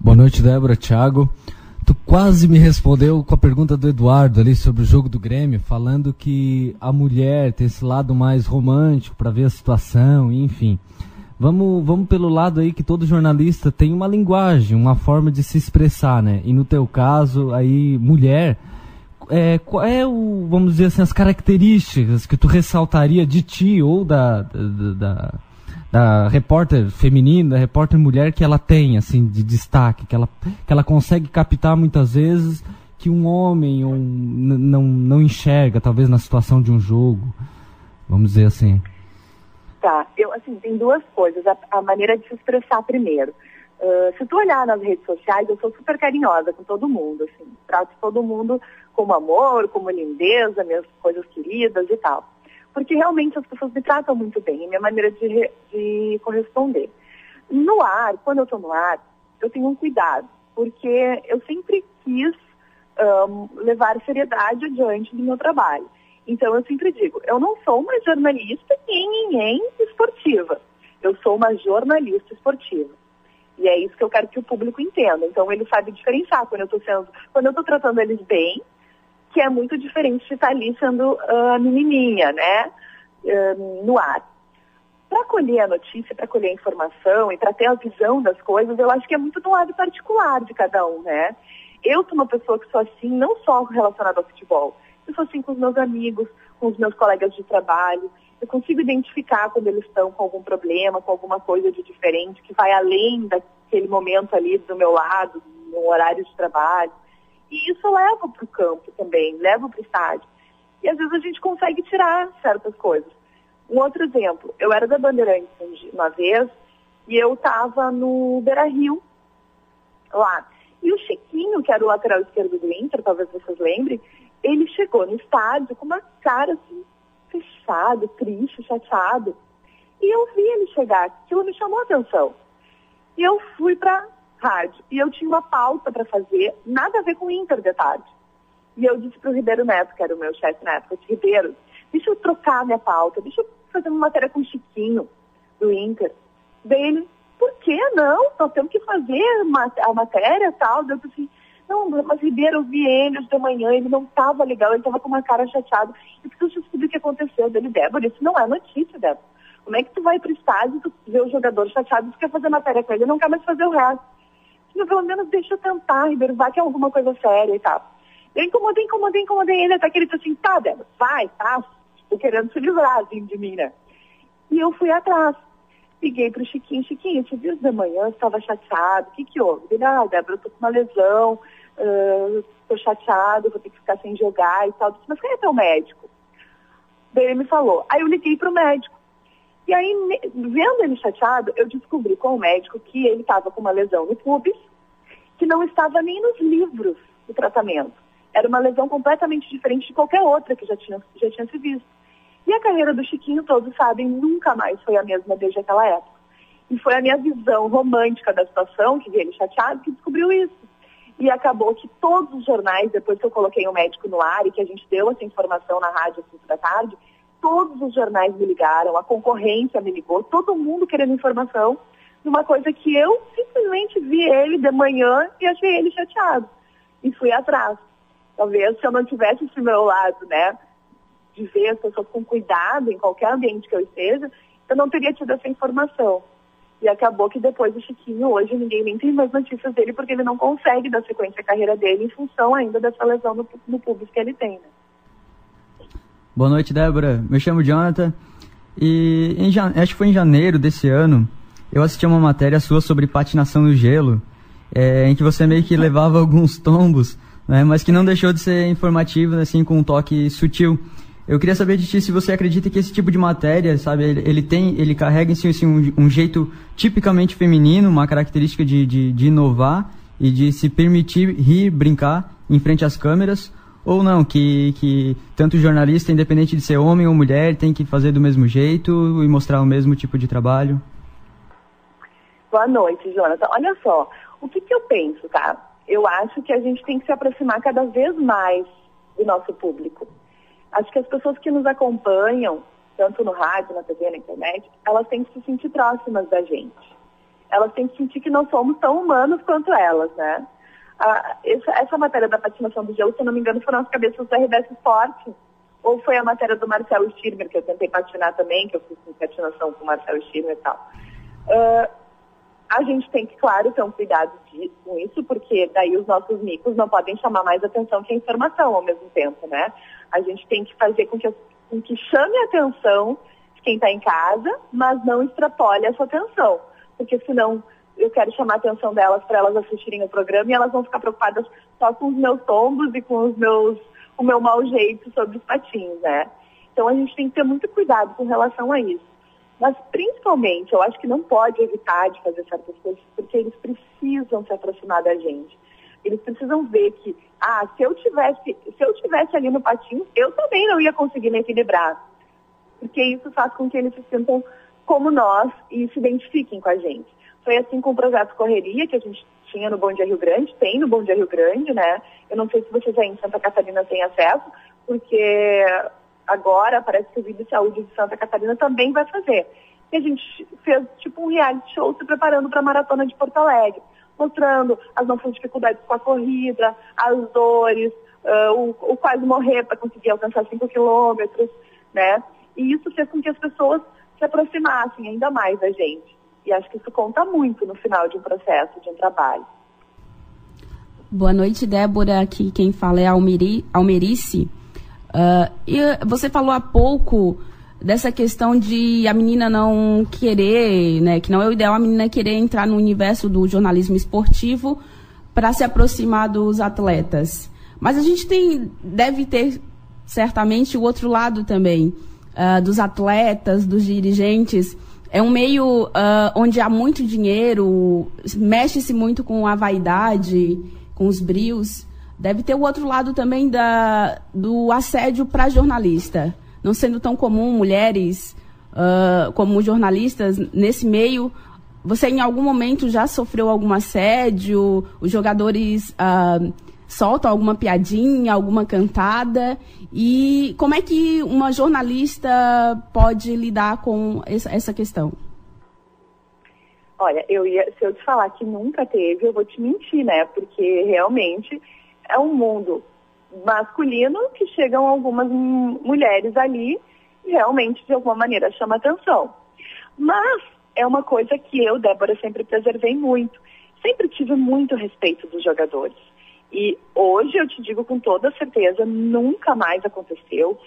Boa noite, Débora, Thiago. Tu quase me respondeu com a pergunta do Eduardo ali sobre o jogo do Grêmio, falando que a mulher tem esse lado mais romântico para ver a situação, enfim. Vamos pelo lado aí que todo jornalista tem uma linguagem, uma forma de se expressar, né? E no teu caso, aí, mulher, qual é vamos dizer assim, as características que tu ressaltaria de ti ou da repórter feminina, da repórter mulher que ela tem, assim, de destaque, que ela consegue captar muitas vezes que um homem não enxerga, talvez, na situação de um jogo, vamos dizer assim. Tá, tem duas coisas. A maneira de se expressar primeiro. Se tu olhar nas redes sociais, eu sou super carinhosa com todo mundo, assim. Trato todo mundo como amor, como lindeza, minhas coisas queridas e tal. Porque realmente as pessoas me tratam muito bem, é minha maneira de corresponder. No ar, quando eu estou no ar, eu tenho um cuidado, porque eu sempre quis levar seriedade adiante do meu trabalho. Então eu sempre digo, eu não sou uma jornalista nem esportiva, eu sou uma jornalista esportiva. E é isso que eu quero que o público entenda. Então ele sabe diferenciar quando eu estou tratando eles bem, que é muito diferente de estar ali sendo a menininha, né, no ar. Para colher a notícia, para colher a informação e para ter a visão das coisas, eu acho que é muito do lado particular de cada um, né? Eu sou uma pessoa que sou assim, não só relacionada ao futebol. Eu sou assim com os meus amigos, com os meus colegas de trabalho. Eu consigo identificar quando eles estão com algum problema, com alguma coisa de diferente, que vai além daquele momento ali do meu lado, no horário de trabalho. E isso eu levo para o campo também, levo para o estádio. E às vezes a gente consegue tirar certas coisas. Um outro exemplo, eu era da Bandeirantes uma vez e eu estava no Beira-Rio, lá. E o Chiquinho, que era o lateral esquerdo do Inter, talvez vocês lembrem, ele chegou no estádio com uma cara assim, fechado, triste, chateado. E eu vi ele chegar, aquilo me chamou a atenção. E eu fui para rádio. E eu tinha uma pauta para fazer, nada a ver com o Inter de tarde. E eu disse para o Ribeiro Neto, que era o meu chefe na época, eu disse, Ribeiro, deixa eu trocar a minha pauta, deixa eu fazer uma matéria com o Chiquinho, do Inter. Daí ele, por que não? Nós temos que fazer a matéria e tal. Eu disse assim, não, mas Ribeiro, eu vi ele hoje de manhã, ele não estava legal, ele estava com uma cara chateada. Eu preciso descobrir o que aconteceu dele, Débora. Isso não é notícia, Débora. Como é que tu vai para o estádio, tu vê o jogador chateado, tu quer fazer matéria com ele, não quer mais fazer o resto. Mas pelo menos deixa eu tentar, Ribeiro, vai que é alguma coisa séria e tal. Eu incomodei ele, até que ele disse assim, tá, Débora, vai, tá, tô querendo se livrar, assim, de mim, né? E eu fui atrás. Liguei pro Chiquinho, esses dias de manhã eu estava chateado, o que houve? Ele, Débora, eu tô com uma lesão, tô chateado, vou ter que ficar sem jogar e tal. Eu disse, mas quem é teu médico? Daí ele me falou, aí eu liguei pro médico. E aí, vendo ele chateado, eu descobri com o médico que ele estava com uma lesão no pubis, que não estava nem nos livros do tratamento. Era uma lesão completamente diferente de qualquer outra que já tinha se visto. E a carreira do Chiquinho, todos sabem, nunca mais foi a mesma desde aquela época. E foi a minha visão romântica da situação, que vi ele chateado, que descobriu isso. E acabou que todos os jornais, depois que eu coloquei o médico no ar e que a gente deu essa informação na rádio às 5 da tarde, todos os jornais me ligaram, a concorrência me ligou, todo mundo querendo informação de uma coisa que eu simplesmente vi ele de manhã e achei ele chateado. E fui atrás. Talvez se eu não tivesse esse meu lado, né, de ver as pessoas com cuidado em qualquer ambiente que eu esteja, eu não teria tido essa informação. E acabou que depois do Chiquinho, hoje ninguém nem tem mais notícias dele, porque ele não consegue dar sequência à carreira dele em função ainda dessa lesão no público que ele tem, né? Boa noite, Débora. Me chamo Jonathan. E acho que foi em janeiro desse ano, eu assisti uma matéria sua sobre patinação no gelo, em que você meio que levava alguns tombos, né, mas que não deixou de ser informativo, assim, com um toque sutil. Eu queria saber de ti se você acredita que esse tipo de matéria, sabe, ele carrega em si assim, um jeito tipicamente feminino, uma característica de inovar e de se permitir rir, brincar em frente às câmeras, ou não, que tanto jornalista, independente de ser homem ou mulher, tem que fazer do mesmo jeito e mostrar o mesmo tipo de trabalho? Boa noite, Jonathan. Olha só, o que eu penso, tá? Eu acho que a gente tem que se aproximar cada vez mais do nosso público. Acho que as pessoas que nos acompanham, tanto no rádio, na TV, na internet, elas têm que se sentir próximas da gente. elas têm que sentir que não somos tão humanos quanto elas, né? Essa matéria da patinação do gelo, se eu não me engano, foram as cabeças do RBS Esporte, ou foi a matéria do Marcelo Schirmer, que eu tentei patinar também, que eu fiz patinação com o Marcelo Schirmer e tal. A gente tem que, claro, ter um cuidado com isso, porque daí os nossos micos não podem chamar mais atenção que a informação ao mesmo tempo, né? A gente tem que fazer com que chame a atenção de quem está em casa, mas não extrapole essa atenção, porque senão eu quero chamar a atenção delas para elas assistirem o programa e elas vão ficar preocupadas só com os meus tombos e com o meu mau jeito sobre os patins, né? Então a gente tem que ter muito cuidado com relação a isso. Mas, principalmente, eu acho que não pode evitar de fazer certas coisas, porque eles precisam se aproximar da gente. Eles precisam ver que, se eu tivesse ali no patins, eu também não ia conseguir me equilibrar. Porque isso faz com que eles se sintam como nós e se identifiquem com a gente. Foi assim com o projeto Correria, que a gente tinha no Bom Dia Rio Grande, tem no Bom Dia Rio Grande, né? Eu não sei se vocês aí em Santa Catarina têm acesso, porque agora parece que o Vídeo Saúde de Santa Catarina também vai fazer. E a gente fez tipo um reality show se preparando para a Maratona de Porto Alegre, mostrando as nossas dificuldades com a corrida, as dores, o quase morrer para conseguir alcançar 5 quilômetros, né? E isso fez com que as pessoas se aproximassem ainda mais da gente. E acho que isso conta muito no final de um processo, de um trabalho. Boa noite, Débora. Aqui quem fala é a Almerice. E você falou há pouco dessa questão de a menina não querer, né, que não é o ideal a menina querer entrar no universo do jornalismo esportivo para se aproximar dos atletas. Mas a gente deve ter certamente o outro lado também, dos atletas, dos dirigentes. É um meio onde há muito dinheiro, mexe-se muito com a vaidade, com os brios. Deve ter o outro lado também do assédio para jornalista. Não sendo tão comum mulheres como jornalistas nesse meio, você em algum momento já sofreu algum assédio? Os jogadores soltam alguma piadinha, alguma cantada? E como é que uma jornalista pode lidar com essa questão? Olha, se eu te falar que nunca teve, eu vou te mentir, né? Porque realmente é um mundo masculino que chegam algumas mulheres ali e realmente, de alguma maneira, chama atenção. Mas é uma coisa que eu, Débora, sempre preservei muito. Sempre tive muito respeito dos jogadores. E hoje eu te digo com toda certeza, nunca mais aconteceu.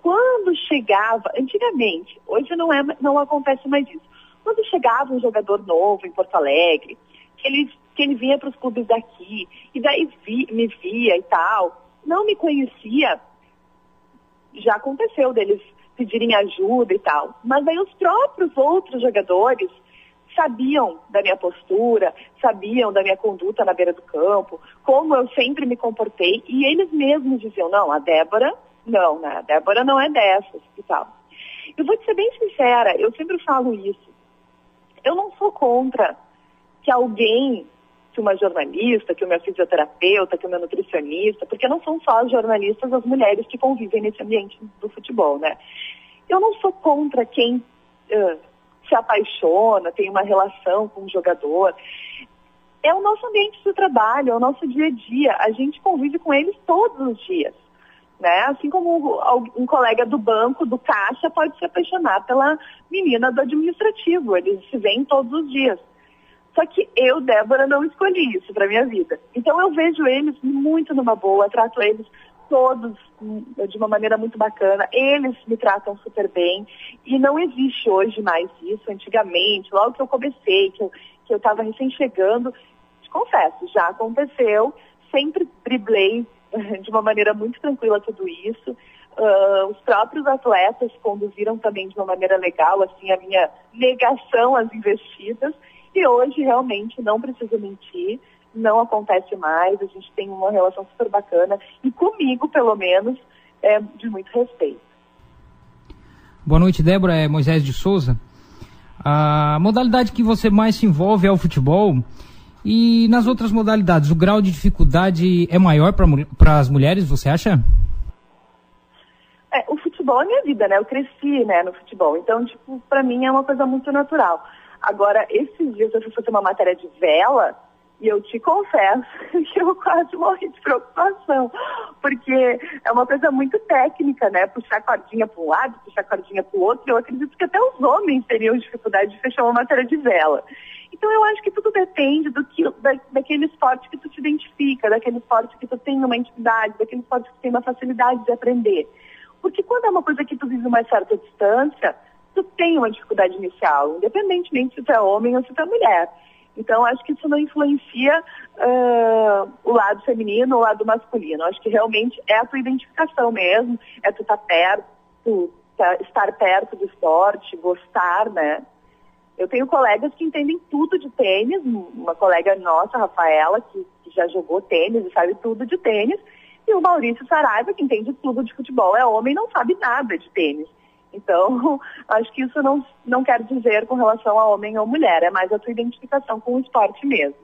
Quando chegava, antigamente, hoje não acontece mais isso. Quando chegava um jogador novo em Porto Alegre, que ele vinha para os clubes daqui, e daí me via e tal, não me conhecia, já aconteceu deles pedirem ajuda e tal. Mas aí os próprios outros jogadores sabiam da minha postura, sabiam da minha conduta na beira do campo, como eu sempre me comportei, e eles mesmos diziam, não, a Débora não, né? A Débora não é dessas e tal. Eu vou te ser bem sincera, eu sempre falo isso. Eu não sou contra que alguém, que uma jornalista, que o meu fisioterapeuta, que o meu nutricionista, porque não são só as jornalistas, as mulheres que convivem nesse ambiente do futebol, né? Eu não sou contra quem se apaixona, tem uma relação com o jogador. É o nosso ambiente de trabalho, é o nosso dia a dia. A gente convive com eles todos os dias, né? Assim como um colega do banco, do caixa, pode se apaixonar pela menina do administrativo. Eles se veem todos os dias. Só que eu, Débora, não escolhi isso para minha vida. Então eu vejo eles muito numa boa, trato eles todos de uma maneira muito bacana. Eles me tratam super bem e não existe hoje mais isso. Antigamente, logo que eu comecei, que eu estava recém chegando, te confesso, já aconteceu. Sempre driblei de uma maneira muito tranquila tudo isso. Os próprios atletas conduziram também de uma maneira legal, assim, a minha negação às investidas. E hoje, realmente, não preciso mentir, não acontece mais, a gente tem uma relação super bacana e comigo, pelo menos, é de muito respeito. Boa noite, Débora, é Moisés de Souza. A modalidade que você mais se envolve é o futebol e nas outras modalidades, o grau de dificuldade é maior para as mulheres, você acha? O futebol é minha vida, né? Eu cresci, né, no futebol, então, para mim é uma coisa muito natural. Agora, esses dias eu fui fazer uma matéria de vela e eu te confesso que eu quase morri de preocupação, porque é uma coisa muito técnica, né? Puxar a cordinha para um lado, puxar a cordinha para o outro. Eu acredito que até os homens teriam dificuldade de fechar uma matéria de vela. Então eu acho que tudo depende daquele esporte que tu te identifica, daquele esporte que tu tem uma intimidade, daquele esporte que tu tem uma facilidade de aprender. Porque quando é uma coisa que tu vive uma certa distância, tu tem uma dificuldade inicial, independentemente se tu é homem ou se tu é mulher. Então, acho que isso não influencia o lado feminino ou o lado masculino. Acho que realmente é a tua identificação mesmo, é tu estar perto do esporte, gostar, né? Eu tenho colegas que entendem tudo de tênis, uma colega nossa, Rafaela, que já jogou tênis e sabe tudo de tênis, e o Maurício Saraiva, que entende tudo de futebol, é homem e não sabe nada de tênis. Então, acho que isso não quer dizer com relação a homem ou mulher, é mais a tua identificação com o esporte mesmo.